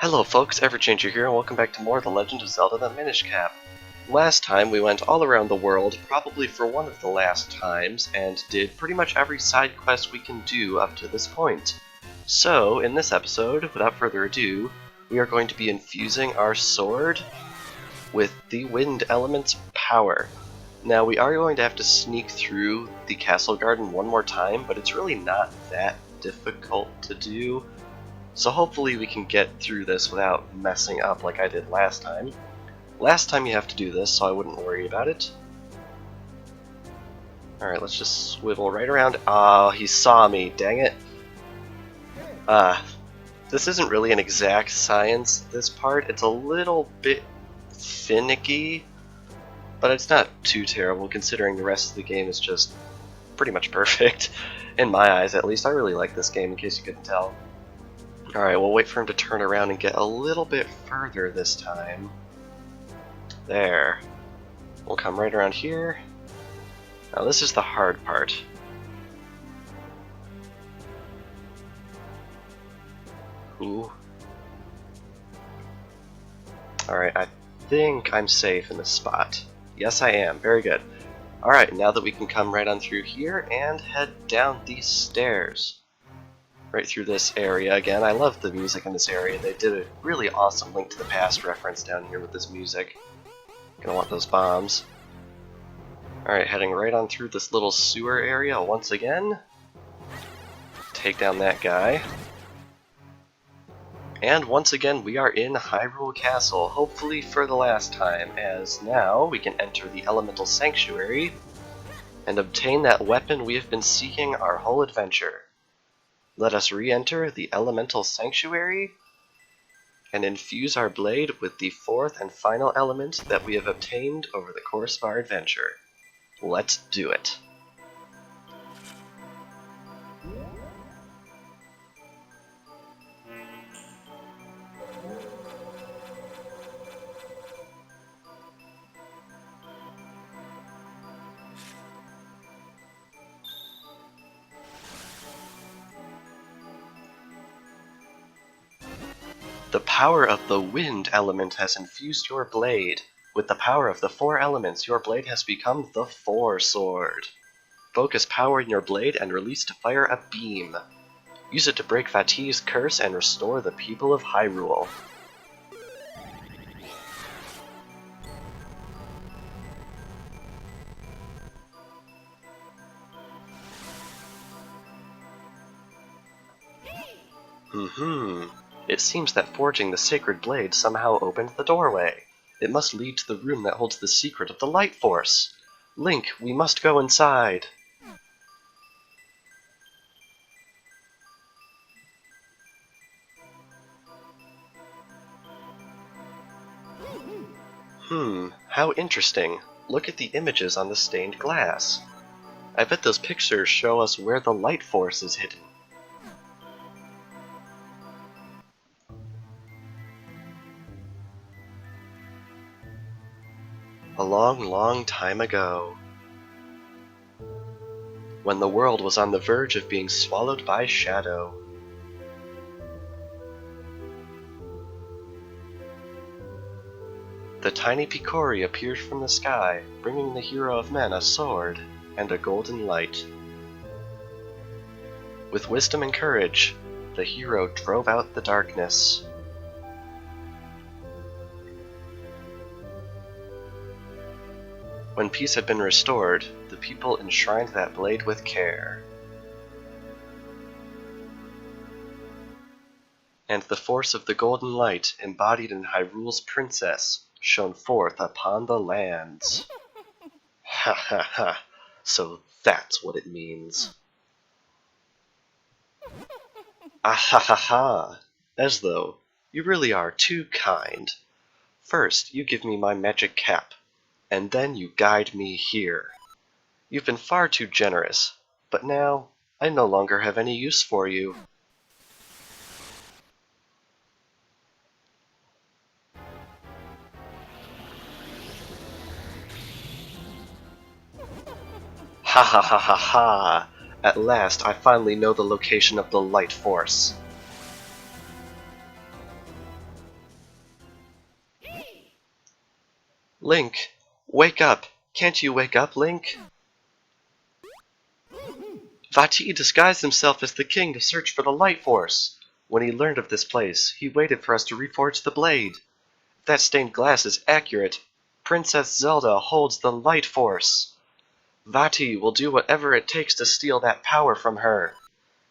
Hello folks, Everchanger here, and welcome back to more of the Legend of Zelda the Minish Cap. Last time we went all around the world, probably for one of the last times, and did pretty much every side quest we can do up to this point. So, in this episode, without further ado, we are going to be infusing our sword with the wind element's power. Now, we are going to have to sneak through the castle garden one more time, but it's really not that difficult to do. So hopefully we can get through this without messing up like I did last time. Last time you have to do this, so I wouldn't worry about it. Alright, let's just swivel right around. Oh, he saw me, dang it. This isn't really an exact science, this part. It's a little bit finicky, but it's not too terrible considering the rest of the game is just pretty much perfect. In my eyes, at least. I really like this game, in case you couldn't tell. Alright, we'll wait for him to turn around and get a little bit further this time. There. We'll come right around here. Now this is the hard part. Ooh. Alright, I think I'm safe in this spot. Yes, I am. Very good. Alright, now that we can come right on through here and head down these stairs. Right through this area again. I love the music in this area. They did a really awesome Link to the Past reference down here with this music. Gonna want those bombs. Alright, heading right on through this little sewer area once again. Take down that guy. And once again we are in Hyrule Castle, hopefully for the last time, as now we can enter the Elemental Sanctuary and obtain that weapon we have been seeking our whole adventure. Let us re-enter the Elemental Sanctuary and infuse our blade with the fourth and final element that we have obtained over the course of our adventure. Let's do it. The power of the wind element has infused your blade. With the power of the four elements, your blade has become the Four Sword. Focus power in your blade and release to fire a beam. Use it to break Fatih's curse and restore the people of Hyrule. It seems that forging the sacred blade somehow opened the doorway. It must lead to the room that holds the secret of the Light Force. Link, we must go inside. How interesting. Look at the images on the stained glass. I bet those pictures show us where the Light Force is hidden. A long, long time ago, when the world was on the verge of being swallowed by shadow, the tiny Picori appeared from the sky, bringing the hero of men a sword and a golden light. With wisdom and courage, the hero drove out the darkness. When peace had been restored, the people enshrined that blade with care. And the force of the golden light, embodied in Hyrule's princess, shone forth upon the lands. Ha ha ha, so that's what it means. Ah ha ha ha, as though you really are too kind. First, you give me my magic cap. And then you guide me here. You've been far too generous, but now I no longer have any use for you. Ha ha ha ha ha! At last I finally know the location of the Light Force. Link, wake up! Can't you wake up, Link? Vati disguised himself as the king to search for the Light Force. When he learned of this place, he waited for us to reforge the blade. If that stained glass is accurate, Princess Zelda holds the Light Force. Vati will do whatever it takes to steal that power from her.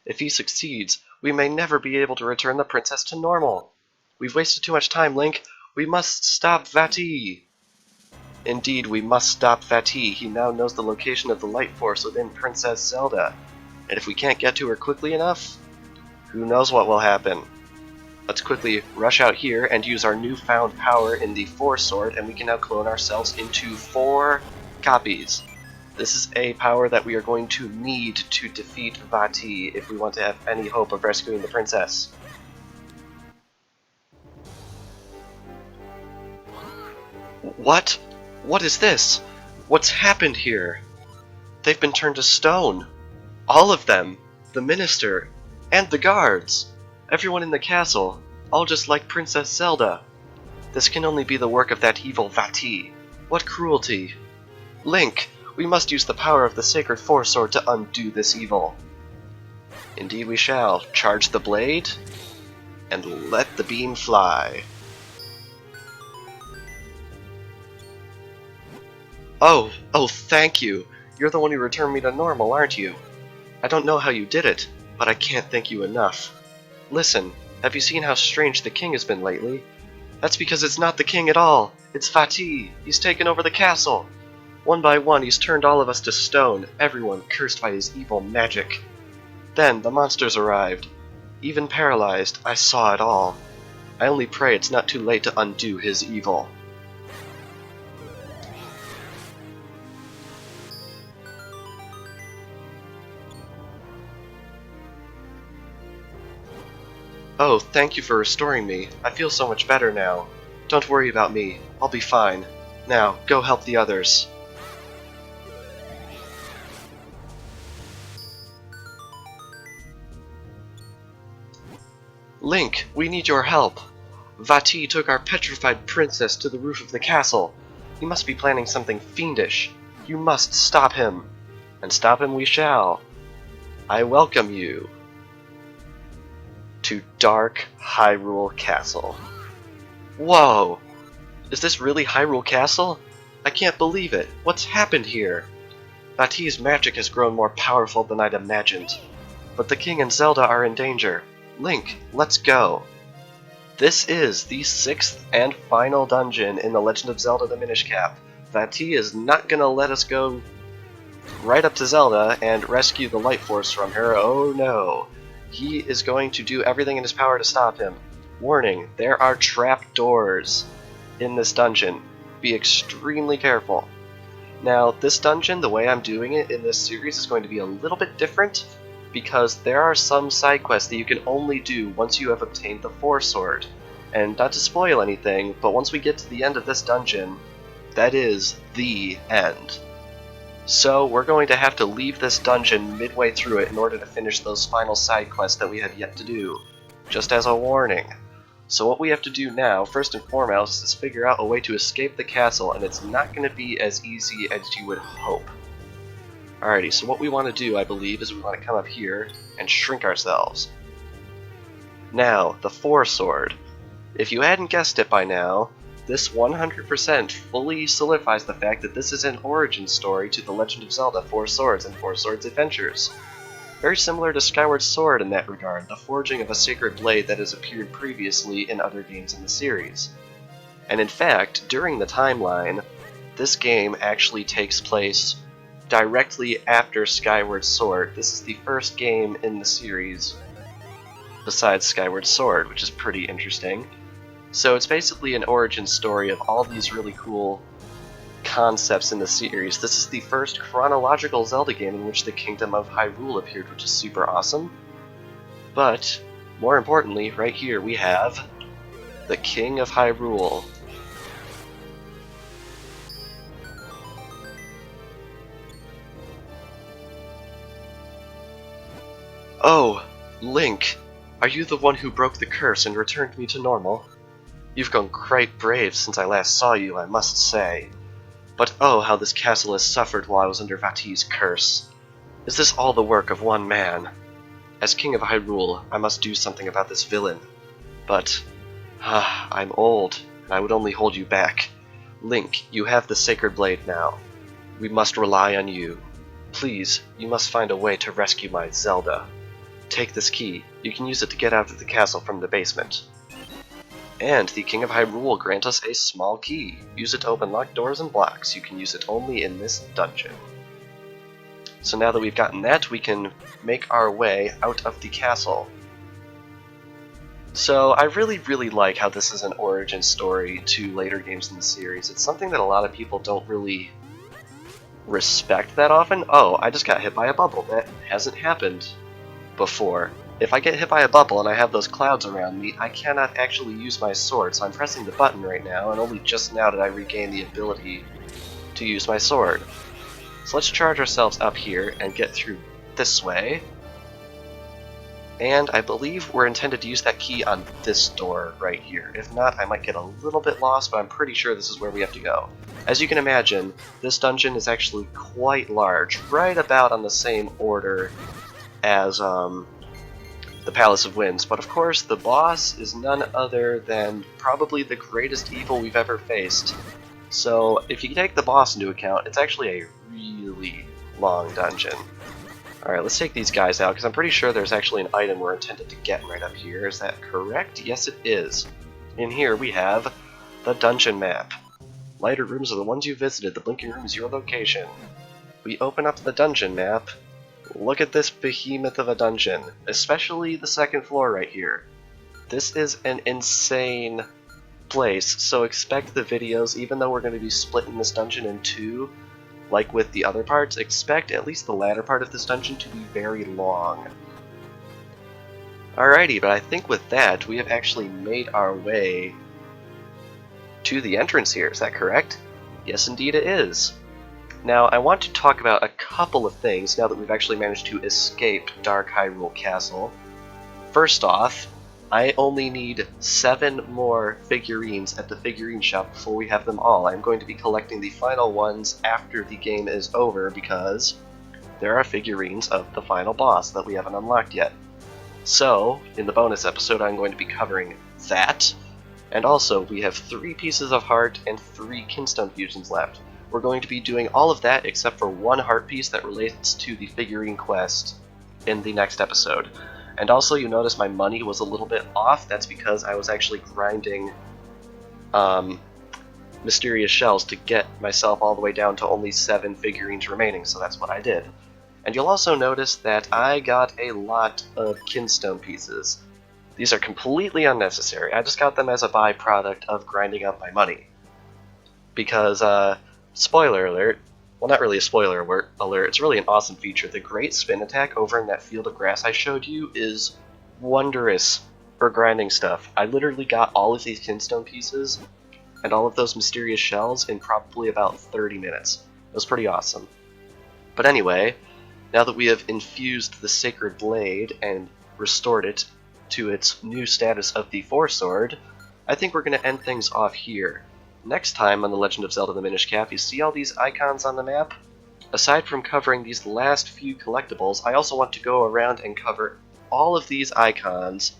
If he succeeds, we may never be able to return the princess to normal. We've wasted too much time, Link. We must stop Vati. Indeed, we must stop Vati. He now knows the location of the Light Force within Princess Zelda. And if we can't get to her quickly enough, who knows what will happen. Let's quickly rush out here and use our newfound power in the Force Sword, and we can now clone ourselves into 4 copies. This is a power that we are going to need to defeat Vati if we want to have any hope of rescuing the princess. What? What is this? What's happened here? They've been turned to stone. All of them. The minister. And the guards. Everyone in the castle. All just like Princess Zelda. This can only be the work of that evil Vati. What cruelty. Link, we must use the power of the sacred Force Sword to undo this evil. Indeed we shall. Charge the blade, and let the beam fly. Oh, thank you. You're the one who returned me to normal, aren't you? I don't know how you did it, but I can't thank you enough. Listen, have you seen how strange the king has been lately? That's because it's not the king at all. It's Vati. He's taken over the castle. One by one, he's turned all of us to stone, everyone cursed by his evil magic. Then the monsters arrived. Even paralyzed, I saw it all. I only pray it's not too late to undo his evil. Oh, thank you for restoring me. I feel so much better now. Don't worry about me. I'll be fine. Now, go help the others. Link, we need your help. Vati took our petrified princess to the roof of the castle. He must be planning something fiendish. You must stop him. And stop him we shall. I welcome you to Dark Hyrule Castle. Whoa! Is this really Hyrule Castle? I can't believe it. What's happened here? Vati's magic has grown more powerful than I'd imagined. But the king and Zelda are in danger. Link, let's go. This is the 6th and final dungeon in the Legend of Zelda the Minish Cap. Vati is not gonna let us go right up to Zelda and rescue the Light Force from her. Oh no. He is going to do everything in his power to stop him. Warning, there are trap doors in this dungeon. Be extremely careful. Now, this dungeon, the way I'm doing it in this series, is going to be a little bit different, because there are some side quests that you can only do once you have obtained the Force Sword. And not to spoil anything, but once we get to the end of this dungeon, that is the end. So we're going to have to leave this dungeon midway through it in order to finish those final side quests that we have yet to do, just as a warning. So what we have to do now, first and foremost, is figure out a way to escape the castle, and it's not going to be as easy as you would hope. Alrighty, so what we want to do, I believe, is we want to come up here and shrink ourselves. Now, the Force Sword. If you hadn't guessed it by now, this 100% fully solidifies the fact that this is an origin story to The Legend of Zelda 4 Swords and 4 Swords Adventures. Very similar to Skyward Sword in that regard, the forging of a sacred blade that has appeared previously in other games in the series. And in fact, during the timeline, this game actually takes place directly after Skyward Sword. This is the first game in the series besides Skyward Sword, which is pretty interesting. So it's basically an origin story of all these really cool concepts in the series. This is the first chronological Zelda game in which the Kingdom of Hyrule appeared, which is super awesome. But, more importantly, right here we have the King of Hyrule. Oh, Link, are you the one who broke the curse and returned me to normal? You've grown quite brave since I last saw you, I must say. But oh, how this castle has suffered while I was under Vati's curse. Is this all the work of one man? As King of Hyrule, I must do something about this villain. But, I'm old, and I would only hold you back. Link, you have the Sacred Blade now. We must rely on you. Please, you must find a way to rescue my Zelda. Take this key. You can use it to get out of the castle from the basement. And the King of Hyrule will grant us a small key. Use it to open locked doors and blocks. You can use it only in this dungeon. So now that we've gotten that, we can make our way out of the castle. So I really like how this is an origin story to later games in the series. It's something that a lot of people don't really respect that often. Oh, I just got hit by a bubble. That hasn't happened before. If I get hit by a bubble and I have those clouds around me, I cannot actually use my sword, so I'm pressing the button right now, and only just now did I regain the ability to use my sword. So let's charge ourselves up here and get through this way. And I believe we're intended to use that key on this door right here. If not, I might get a little bit lost, but I'm pretty sure this is where we have to go. As you can imagine, this dungeon is actually quite large, right about on the same order as the Palace of Winds. But of course, the boss is none other than probably the greatest evil we've ever faced. So if you take the boss into account, it's actually a really long dungeon. Alright, let's take these guys out, because I'm pretty sure there's actually an item we're intended to get right up here. Is that correct? Yes, it is. In here we have the dungeon map. Lighter rooms are the ones you visited. The blinking room is your location. We open up the dungeon map. Look at this behemoth of a dungeon, especially the second floor right here. This is an insane place, so expect the videos, even though we're going to be splitting this dungeon in two, like with the other parts, expect at least the latter part of this dungeon to be very long. Alrighty, but I think with that, we have actually made our way to the entrance here. Is that correct? Yes, indeed it is. Now, I want to talk about a couple of things now that we've actually managed to escape Dark Hyrule Castle. First off, I only need 7 more figurines at the figurine shop before we have them all. I'm going to be collecting the final ones after the game is over because there are figurines of the final boss that we haven't unlocked yet. So, in the bonus episode, I'm going to be covering that, and also we have 3 pieces of heart and 3 kinstone fusions left. We're going to be doing all of that except for 1 heart piece that relates to the figurine quest in the next episode. And also, you notice my money was a little bit off. That's because I was actually grinding mysterious shells to get myself all the way down to only 7 figurines remaining, so that's what I did. And you'll also notice that I got a lot of kinstone pieces. These are completely unnecessary. I just got them as a byproduct of grinding up my money. Because, spoiler alert, well, not really a spoiler alert, it's really an awesome feature. The Great Spin Attack over in that field of grass I showed you is wondrous for grinding stuff. I literally got all of these kinstone pieces and all of those mysterious shells in probably about 30 minutes. It was pretty awesome. But anyway, now that we have infused the Sacred Blade and restored it to its new status of the Force Sword, I think we're going to end things off here. Next time on The Legend of Zelda the Minish Cap, you see all these icons on the map? Aside from covering these last few collectibles, I also want to go around and cover all of these icons,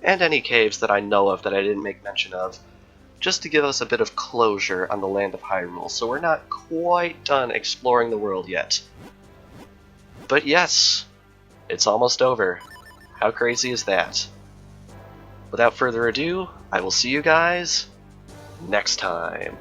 and any caves that I know of that I didn't make mention of, just to give us a bit of closure on the land of Hyrule, so we're not quite done exploring the world yet. But yes, it's almost over. How crazy is that? Without further ado, I will see you guys next time.